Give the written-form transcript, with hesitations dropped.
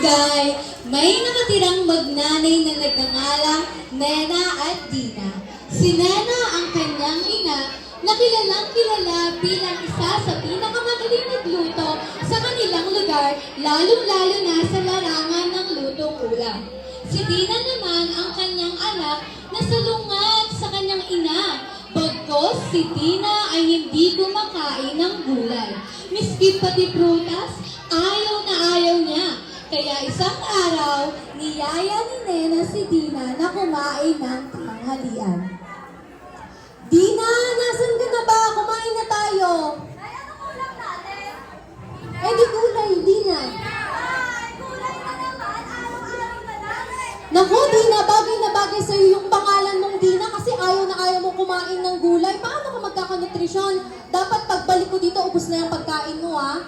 barangay, may nakatirang magnanay na nagngangalang Nena at Dina. Si Nena ang kanyang ina na kilalang kilala bilang isa sa pinakamagaling magluto sa kanilang lugar, lalong-lalo na sa larangan ng lutong ulam. Si Dina naman ang kanyang anak na salungat sa kanyang ina. Bagkos si Dina ay hindi kumakain ng gulay. Miski pati prutas, ayaw na ayaw niya. Kaya isang araw, niyaya ni Nena si Dina na kumain ng tanghalian. Dina, nasan ka na ba? Kumain na tayo. Ay, anong ulam natin? Eh di gulay, Dina. Ay, kulay na naman. Araw-araw na lang. Naku, Dina, bagay na bagay sa'yo yung pangalan mong Dina kasi ayaw na ayaw mo kumain ng gulay. Paano ka magkakanutrisyon? Dapat pagbalik ko dito, ubos na yung pagkain mo, ha?